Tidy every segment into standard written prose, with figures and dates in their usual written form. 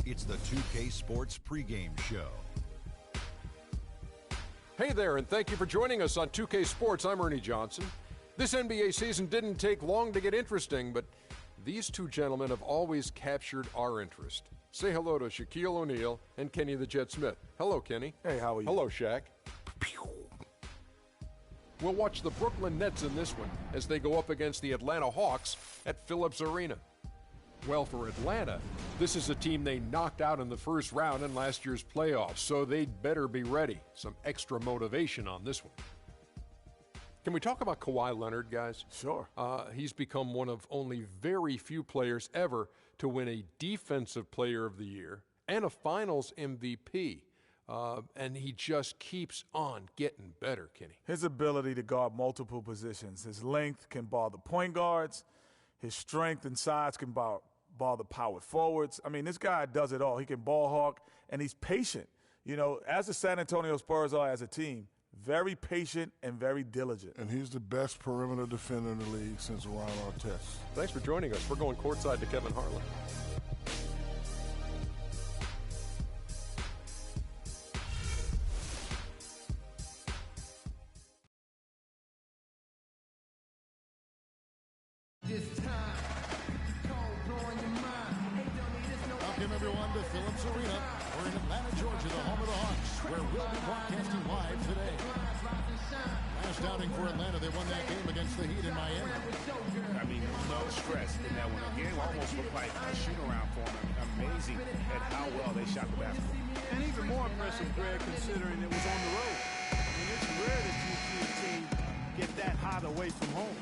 It's the 2K Sports pregame show. Hey there, and thank you for joining us on 2K Sports. I'm Ernie Johnson. This NBA season didn't take long to get interesting, but these two gentlemen have always captured our interest. Say hello to Shaquille O'Neal and Kenny the Jet Smith. Hello, Kenny. Hey, how are you? Hello, Shaq. We'll watch the Brooklyn Nets in this one as they go up against the Atlanta Hawks at Phillips Arena. Well, for Atlanta, this is a team they knocked out in the first round in last year's playoffs, so they'd better be ready. Some extra motivation on this one. Can we talk about Kawhi Leonard, guys? Sure. He's become one of only very few players ever to win a Defensive Player of the Year and a Finals MVP. And he just keeps on getting better, Kenny. His ability to guard multiple positions. His length can bar the point guards. His strength and size can bar the power forwards. I mean, this guy does it all. He can ball hawk, and he's patient. You know, as the San Antonio Spurs are as a team, very patient and very diligent. And he's the best perimeter defender in the league since Ron Artest. Thanks for joining us. We're going courtside to Kevin Harlan. Welcome, everyone, to Phillips Arena. We're in Atlanta, Georgia, the home of the Hawks, where we'll be broadcasting live today. Last outing for Atlanta, they won that game against the Heat in Miami. I mean, no stress in that one. The game almost looked like a shoot-around for them. Amazing at how well they shot the basketball. And even more impressive, Greg, considering it was on the road. I mean, it's rare that you see a team get that hot away from home.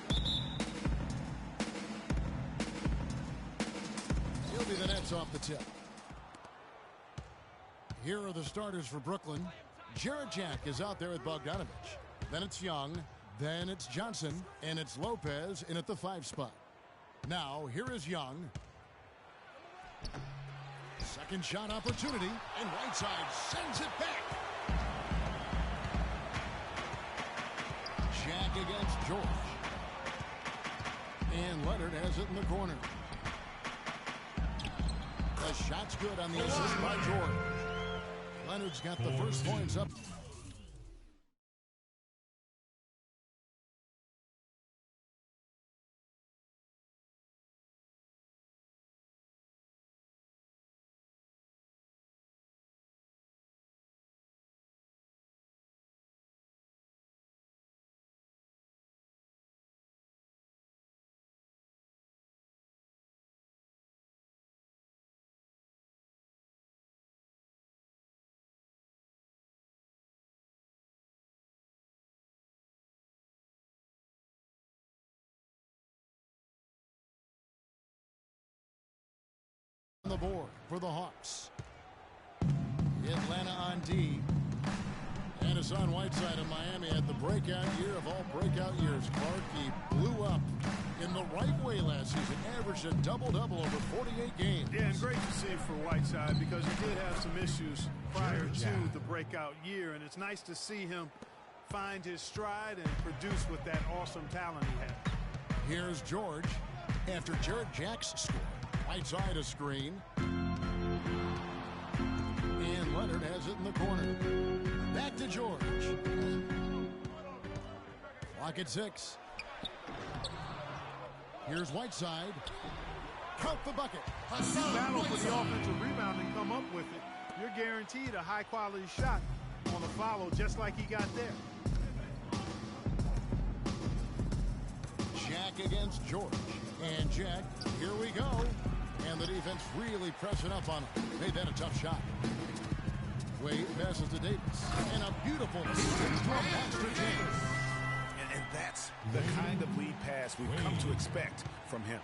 He'll be the Nets off the tip. Here are the starters for Brooklyn. Jarrett Jack is out there with Bogdanovich. Then it's Young. Then it's Johnson. And it's Lopez in at the 5 spot. Now, here is Young. Second shot opportunity. And Whiteside sends it back. Jack against George. And Leonard has it in the corner. The shot's good on the assist by George. Leonard's got the first points up. On the board for the Hawks. Atlanta on D. And Hassan Whiteside of Miami had the breakout year of all breakout years. Clark, he blew up in the right way last season. Averaged a double-double over 48 games. Yeah, and great to see for Whiteside because he did have some issues prior to the breakout year. And it's nice to see him find his stride and produce with that awesome talent he had. Here's George after Jarrett Jack's score. Whiteside a screen. And Leonard has it in the corner. Back to George. Clock at 6. Here's Whiteside. Count the bucket. Battle for the offensive rebound and come up with it. You're guaranteed a high-quality shot on a follow just like he got there. Jack against George. And Jack, here we go. And the defense really pressing up on him. Made that a tough shot. Wade passes to Davis. And a beautiful distance from Master James. And that's the kind of lead pass we've come to expect from him.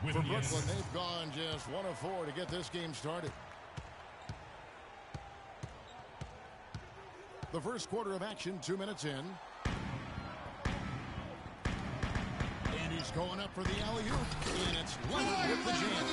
For Brooklyn, they've gone just 1 of 4 to get this game started. The first quarter of action, 2 minutes in. And he's going up for the alley-oop. And it's Leonard with the jam.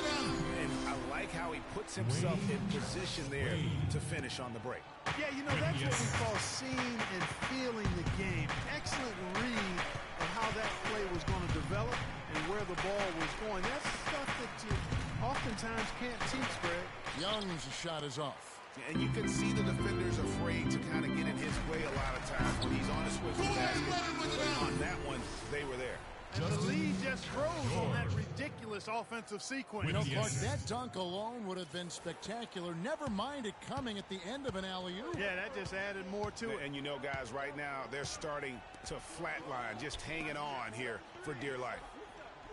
And I like how he puts himself in position there to finish on the break. Yeah, you know, that's what we call seeing and feeling the game. Excellent read of how that play was going to develop and where the ball was going. That's stuff that you often oftentimes can't teach, Greg. Young's shot is off. And you can see the defenders afraid to kind of get in his way a lot of times when he's on his way to the basket. But on that one, they were there. And the lead just froze on that ridiculous offensive sequence. You know, Clark, that dunk alone would have been spectacular. Never mind it coming at the end of an alley-oop. Yeah, that just added more to it. And you know, guys, right now, they're starting to flatline, just hanging on here for dear life.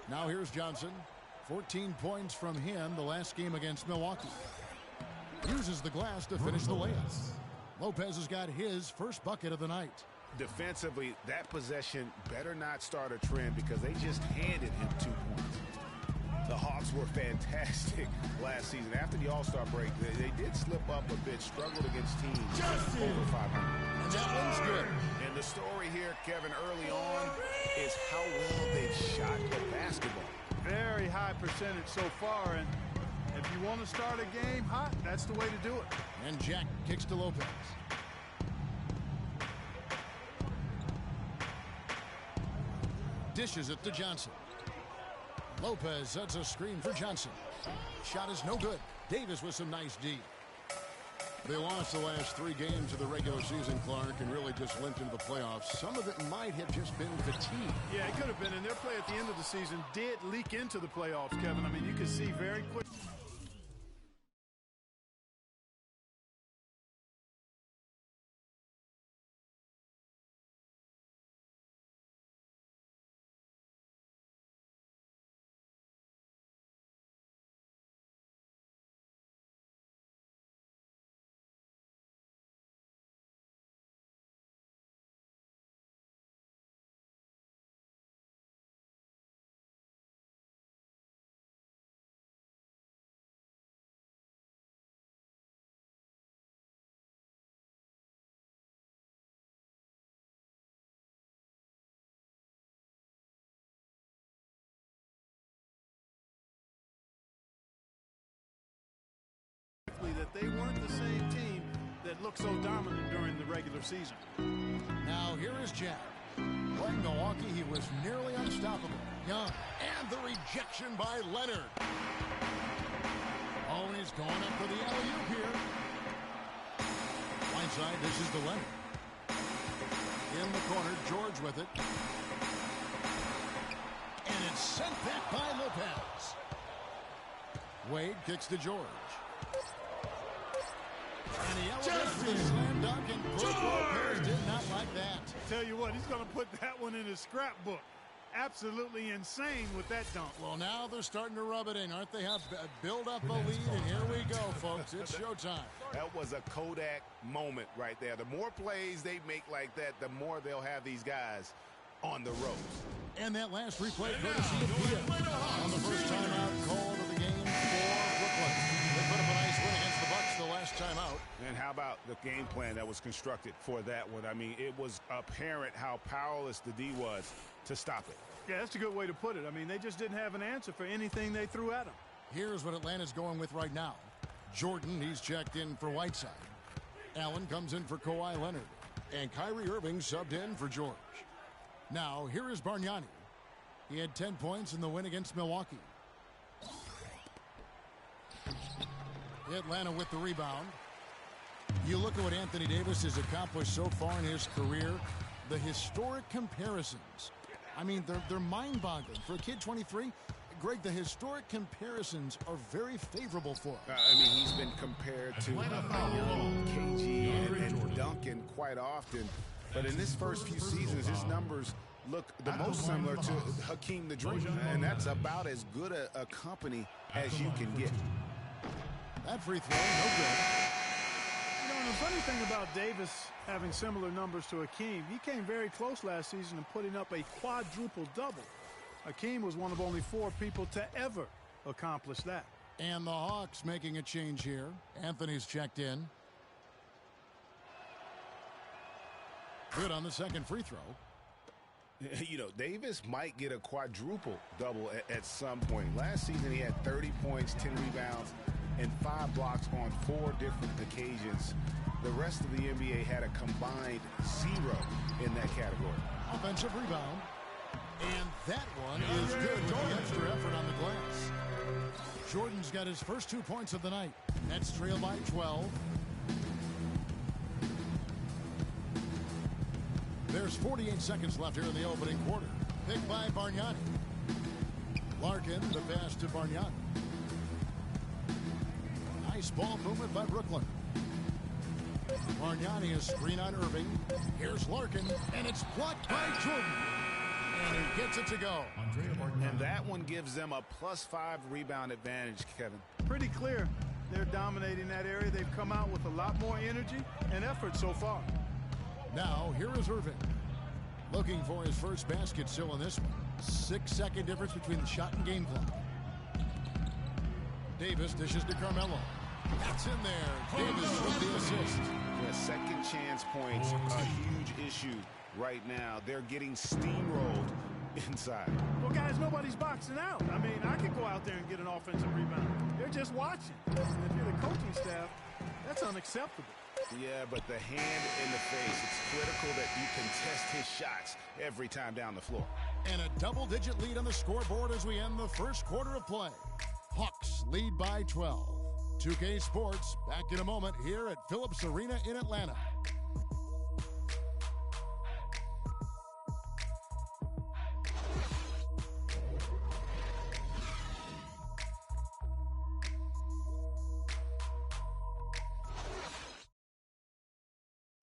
Now here's Johnson. 14 points from him the last game against Milwaukee. Uses the glass to finish the layup. Lopez has got his first bucket of the night. Defensively, that possession better not start a trend because they just handed him 2 points. The Hawks were fantastic last season. After the All-Star break, they did slip up a bit, struggled against teams over 500. And that one's good. And the story here, Kevin, early on is how well they shot the basketball. Very high percentage so far, and if you want to start a game hot, that's the way to do it. And Jack kicks to Lopez. Dishes it to Johnson. Lopez sets a screen for Johnson. Shot is no good. Davis with some nice D. They lost the last 3 games of the regular season, Clark, and really just limped into the playoffs. Some of it might have just been fatigue. Yeah, it could have been, and their play at the end of the season did leak into the playoffs, Kevin. I mean, you could see very quick. That they weren't the same team that looked so dominant during the regular season. Now here is Jack. Playing Milwaukee, he was nearly unstoppable. Young, and the rejection by Leonard. Oh, and he's going up for the alley-oop here. Right side, this is the Leonard. In the corner, George with it. And it's sent back by Lopez. Wade kicks to George. And he elevates the slam dunk, and Brook Lopez did not like that. Tell you what, he's going to put that one in his scrapbook. Absolutely insane with that dunk. Well, now they're starting to rub it in, aren't they? Have build up a lead, and here we go, folks. It's showtime. That was a Kodak moment right there. The more plays they make like that, the more they'll have these guys on the ropes. And that last replay courtesy of Pia on the first timeout called of the game for Brooklyn. They put up a nice win against the Bucks the last time out. And how about the game plan that was constructed for that one? I mean, it was apparent how powerless the D was to stop it. Yeah, that's a good way to put it. I mean, they just didn't have an answer for anything they threw at them. Here's what Atlanta's going with right now. Jordan, he's checked in for Whiteside. Allen comes in for Kawhi Leonard. And Kyrie Irving subbed in for George. Now, here is Bargnani. He had 10 points in the win against Milwaukee. Atlanta with the rebound. You look at what Anthony Davis has accomplished so far in his career. The historic comparisons. I mean, they're mind-boggling. For a kid 23, Greg, the historic comparisons are very favorable for him. I mean, he's been compared to KG and Duncan quite often. But in this first few seasons, his numbers look the most similar to Hakeem the Dream. And that's about as good a company as you can get. That free throw, no good. You know, and the funny thing about Davis having similar numbers to Hakeem, he came very close last season in putting up a quadruple-double. Hakeem was one of only 4 people to ever accomplish that. And the Hawks making a change here. Anthony's checked in. Good on the second free throw. You know, Davis might get a quadruple-double at some point. Last season, he had 30 points, 10 rebounds, and 5 blocks on 4 different occasions. The rest of the NBA had a combined 0 in that category. Offensive rebound. And that one is good with the extra effort on the glass. Jordan's got his first 2 points of the night. Nets trail by 12. There's 48 seconds left here in the opening quarter. Picked by Bargnani. Larkin, the pass to Bargnani. Nice ball movement by Brooklyn. Bargnani is screen on Irving. Here's Larkin, and it's blocked by Jordan. And he gets it to go. And that one gives them a +5 rebound advantage, Kevin. Pretty clear. They're dominating that area. They've come out with a lot more energy and effort so far. Now, here is Irving. Looking for his first basket still in this one. 6-second difference between the shot and game clock. Davis dishes to Carmelo. That's in there. Davis with the assist. Yeah, second chance points, a huge issue right now. They're getting steamrolled inside. Well, guys, nobody's boxing out. I mean, I could go out there and get an offensive rebound. They're just watching. And if you're the coaching staff, that's unacceptable. Yeah, but the hand in the face, it's critical that you contest his shots every time down the floor. And a double-digit lead on the scoreboard as we end the first quarter of play. Hawks lead by 12. 2K Sports back in a moment here at Phillips Arena in Atlanta.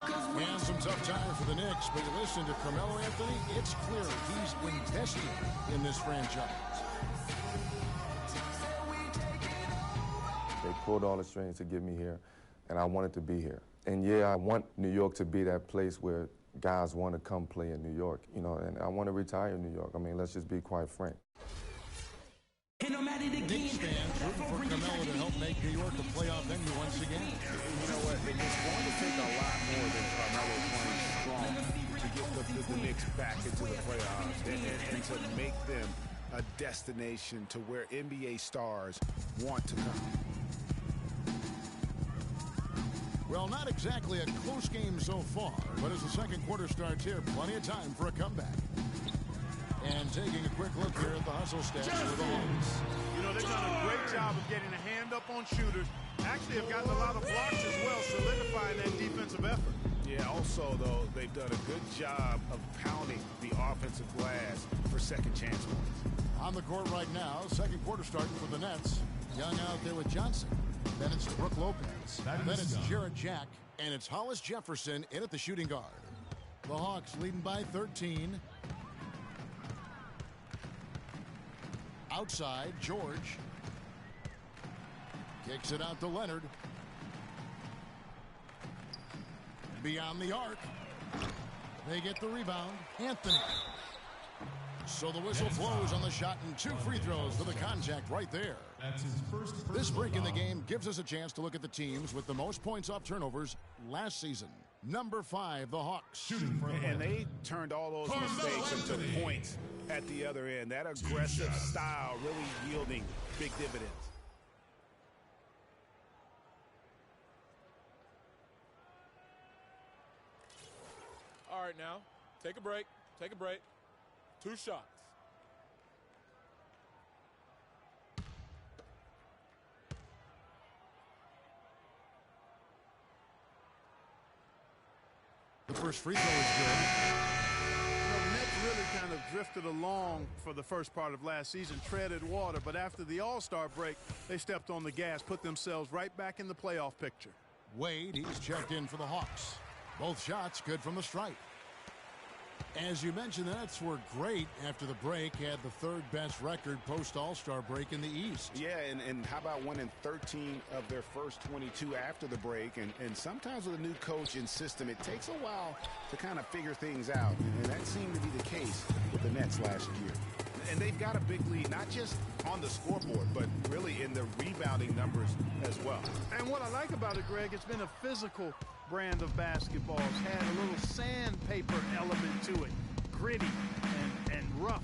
And some tough time for the Knicks, but you listen to Carmelo Anthony, it's clear he's invested in this franchise. They pulled all the strings to get me here, and I wanted to be here. And yeah, I want New York to be that place where guys want to come play in New York, you know, and I want to retire in New York. I mean, let's just be quite frank. Knicks fans rooting for Carmelo to help make New York a playoff venue once again. You know what? It's going to take a lot more than Carmelo playing strong to get the Knicks back into the playoffs and to make them a destination to where NBA stars want to come. Well, not exactly a close game so far, but as the second quarter starts here, plenty of time for a comeback. And taking a quick look here at the hustle stats for the Hawks. You know, they've done a great job of getting a hand up on shooters. Actually have gotten a lot of blocks as well, solidifying that defensive effort. Yeah, also, though, they've done a good job of pounding the offensive glass for second chance points. On the court right now, second quarter starting for the Nets. Young out there with Johnson. Then it's Brook Lopez. Then it's Jarrett Jack. And it's Hollis Jefferson in at the shooting guard. The Hawks leading by 13. Outside, George. Kicks it out to Leonard. Beyond the arc. They get the rebound. Anthony. So the whistle blows on the shot and 2 free throws for the contact right there. That's his first This break in the game gives us a chance to look at the teams with the most points off turnovers last season. Number 5, the Hawks. And they turned all those mistakes into points at the other end. That aggressive style really yielding big dividends. All right, now, take a break. Take a break. 2 shots. The first free throw is good. The Nets really kind of drifted along for the first part of last season, treaded water, but after the All-Star break, they stepped on the gas, put themselves right back in the playoff picture. Wade, he's checked in for the Hawks. Both shots good from the stripe. As you mentioned, the Nets were great after the break, had the 3rd best record post-All-Star break in the East. Yeah, and how about winning 13 of their first 22 after the break? And sometimes with a new coach and system, it takes a while to kind of figure things out. And that seemed to be the case with the Nets last year. And they've got a big lead, not just on the scoreboard, but really in the rebounding numbers as well. And what I like about it, Greg, it's been a physical brand of basketball. It's had a little sandpaper element to it. Gritty and rough.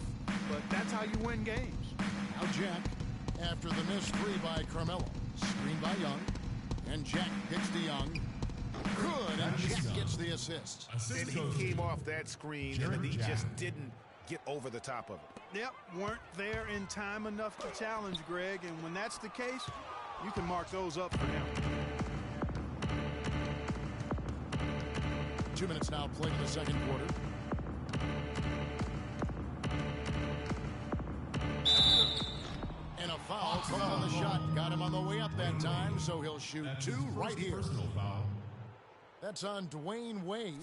But that's how you win games. Now Jack, after the missed 3 by Carmelo. Screen by Young. And Jack gets to Young. Good, and Jack gets the assist. And he came off that screen, and he just didn't get over the top of it. Yep, weren't there in time enough to challenge Greg, and when that's the case, you can mark those up for him. 2 minutes now played in the second quarter. And a foul called on the shot. Got him on the way up that time, so he'll shoot 2 right here. That's on Dwayne Wade.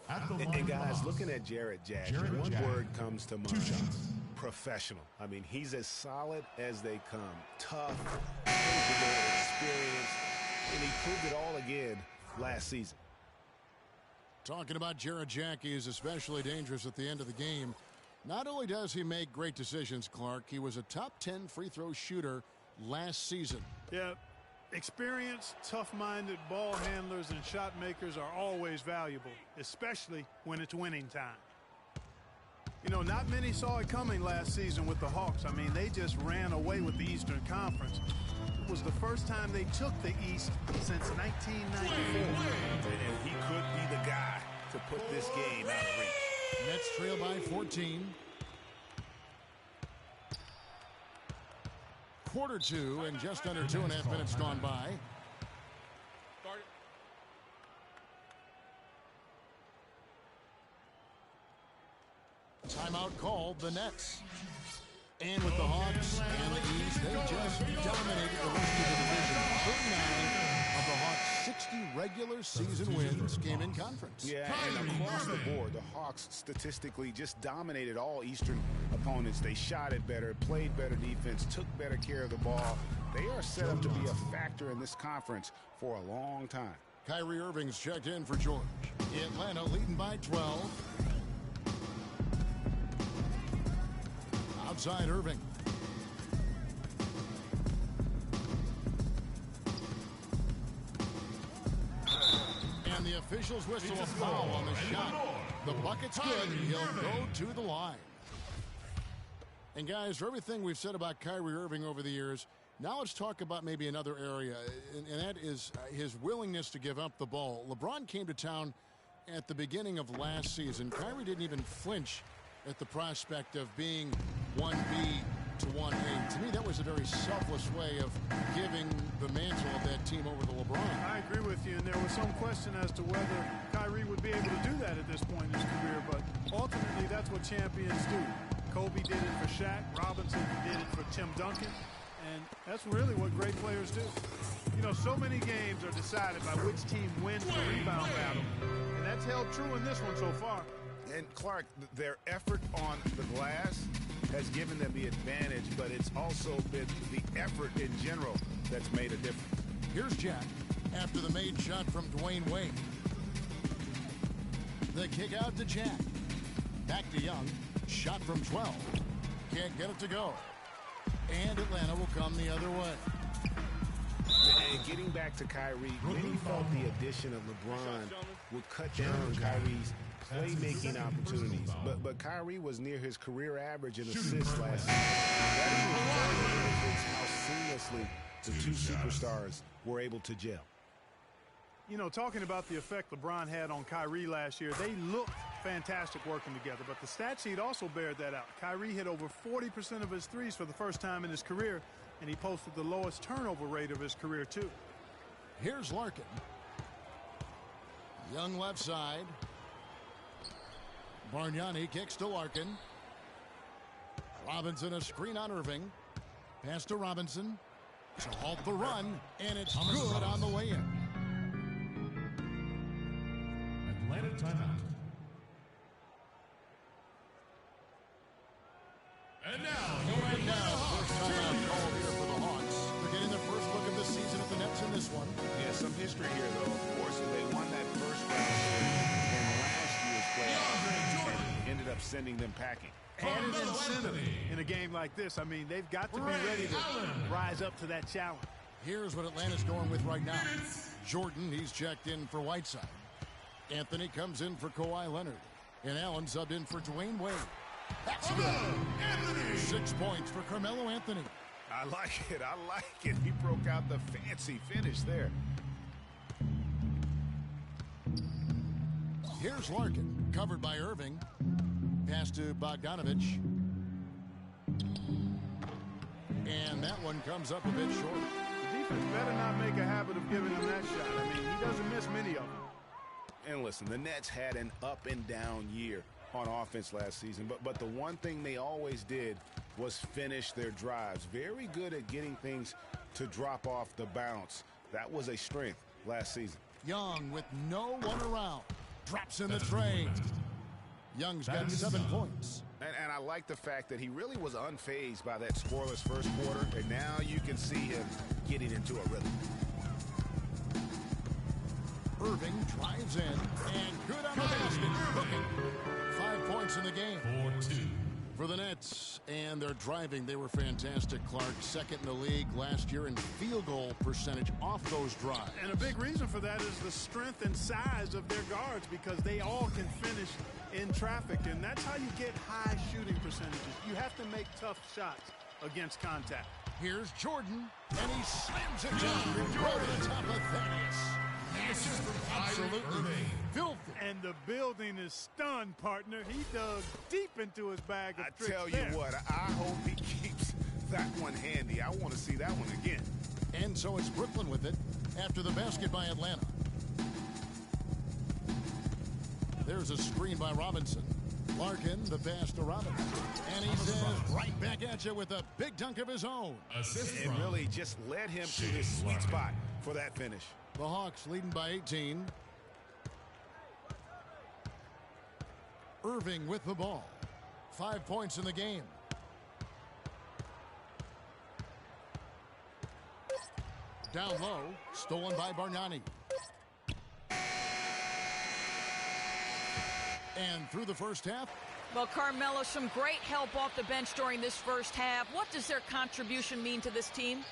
And guys, looking at Jarrett Jack, one word comes to mind. Professional. I mean, he's as solid as they come. Tough, capable, experienced, and he proved it all again last season. Talking about Jarrett Jack, he is especially dangerous at the end of the game. Not only does he make great decisions, Clark, he was a top 10 free throw shooter last season. Yeah, experienced, tough-minded ball handlers and shot makers are always valuable, especially when it's winning time. You know, not many saw it coming last season with the Hawks. I mean, they just ran away with the Eastern Conference. It was the first time they took the East since 1994. And he could be the guy to put this game out of reach. Nets trail by 14. Quarter 2 and just under 2.5 minutes gone by. Timeout called the Nets. And with the Hawks and the East, they just dominated the rest of the division. 39 of the Hawks' 60 regular season wins came in conference. Yeah, and across the board, the Hawks statistically just dominated all Eastern opponents. They shot it better, played better defense, took better care of the ball. They are set up to be a factor in this conference for a long time. Kyrie Irving's checked in for George. Atlanta leading by 12. Outside Irving. And the officials whistle a foul on the shot. The bucket's good. He'll go to the line. And guys, for everything we've said about Kyrie Irving over the years, now let's talk about maybe another area, and that is his willingness to give up the ball. LeBron came to town at the beginning of last season. Kyrie didn't even flinch at the prospect of being 1B to 1A. To me, that was a very selfless way of giving the mantle of that team over to LeBron. I agree with you, and there was some question as to whether Kyrie would be able to do that at this point in his career, but ultimately that's what champions do. Kobe did it for Shaq, Robinson did it for Tim Duncan, and that's really what great players do. You know, so many games are decided by which team wins the rebound battle, and that's held true in this one so far. And Clark, their effort on the glass has given them the advantage, but it's also been the effort in general that's made a difference. Here's Jack after the made shot from Dwayne Wade. The kick out to Jack. Back to Young. Shot from 12. Can't get it to go. And Atlanta will come the other way. And getting back to Kyrie, many felt the addition of LeBron would cut down on Kyrie's playmaking opportunities. But Kyrie was near his career average in assists last season. That is how seamlessly the two superstars were able to gel. You know, talking about the effect LeBron had on Kyrie last year, they looked fantastic working together, but the stat sheet also bared that out. Kyrie hit over 40% of his threes for the first time in his career, and he posted the lowest turnover rate of his career, too. Here's Larkin. Young left side. Bargnani kicks to Larkin. Robinson a screen on Irving. Pass to Robinson to halt the run, and it's good on the way in. Atlanta timeout. And now, first timeout call here for the Hawks. They're getting their first look of the season at the Nets in this one. Yeah, some history here, though. Of course, they won that first round in last year's playoffs and ended up sending them packing. And an incentive in a game like this. I mean, they've got to be ready to rise up to that challenge. Here's what Atlanta's going with right now. Jordan, he's checked in for Whiteside. Anthony comes in for Kawhi Leonard. And Allen subbed in for Dwayne Wade. That's good. 6 points for Carmelo Anthony. I like it. I like it. He broke out the fancy finish there. Here's Larkin, covered by Irving. Pass to Bogdanovich. And that one comes up a bit short. The defense better not make a habit of giving him that shot. I mean, he doesn't miss many of them. And listen, the Nets had an up and down year on offense last season, but the one thing they always did was finish their drives. Very good at getting things to drop off the bounce. That was a strength last season. Young with no one around. Drops in the tray. Young's got 7 points. And I like the fact that he really was unfazed by that scoreless first quarter, and now you can see him getting into a rhythm. Irving drives in, and good on the basket. Cooking. 5 points in the game. 4-2. For the Nets, and they're driving. They were fantastic, Clark. Second in the league last year in field goal percentage off those drives. And a big reason for that is the strength and size of their guards, because they all can finish in traffic, and that's how you get high shooting percentages. You have to make tough shots against contact. Here's Jordan, and he slams it down over the top of Thaddeus. Absolutely filthy. And the building is stunned, partner. He dug deep into his bag of tricks. I tell there. you what, I hope he keeps that one handy. I want to see that one again. And so it's Brooklyn with it after the basket by Atlanta. There's a screen by Robinson. Larkin, the pass to Robinson. And he says right back at you with a big dunk of his own. It really just led him to his sweet spot for that finish. The Hawks leading by 18. Irving with the ball. 5 points in the game. Down low, stolen by Bargnani. And through the first half. Well, Carmelo, some great help off the bench during this first half. What does their contribution mean to this team?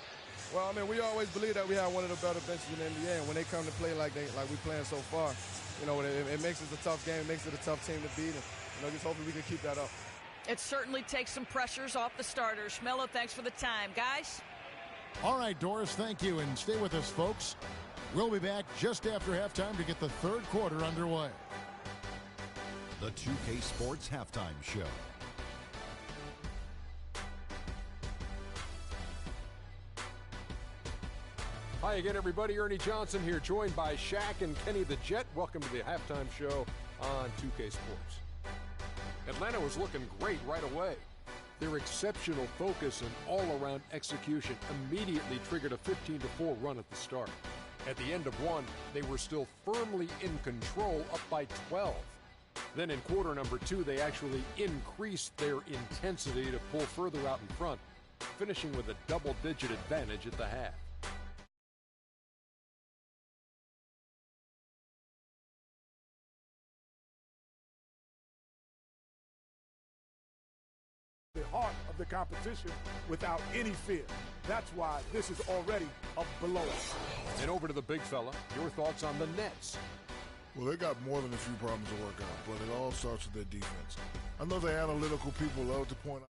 Well, I mean, we always believe that we have one of the better benches in the NBA, and when they come to play like we're playing so far, you know, it makes it a tough game, it makes it a tough team to beat, and, you know, just hopefully we can keep that up. It certainly takes some pressures off the starters. Melo, thanks for the time. Guys? All right, Doris, thank you, and stay with us, folks. We'll be back just after halftime to get the third quarter underway. The 2K Sports Halftime Show. Hi again, everybody. Ernie Johnson here, joined by Shaq and Kenny the Jet. Welcome to the halftime show on 2K Sports. Atlanta was looking great right away. Their exceptional focus and all-around execution immediately triggered a 15-4 run at the start. At the end of one, they were still firmly in control, up by 12. Then in quarter number 2, they actually increased their intensity to pull further out in front, finishing with a double-digit advantage at the half. The heart of the competition without any fear. That's why this is already a blowout. And over to the big fella. Your thoughts on the Nets? Well, they got more than a few problems to work out, but it all starts with their defense. I know the analytical people love to point out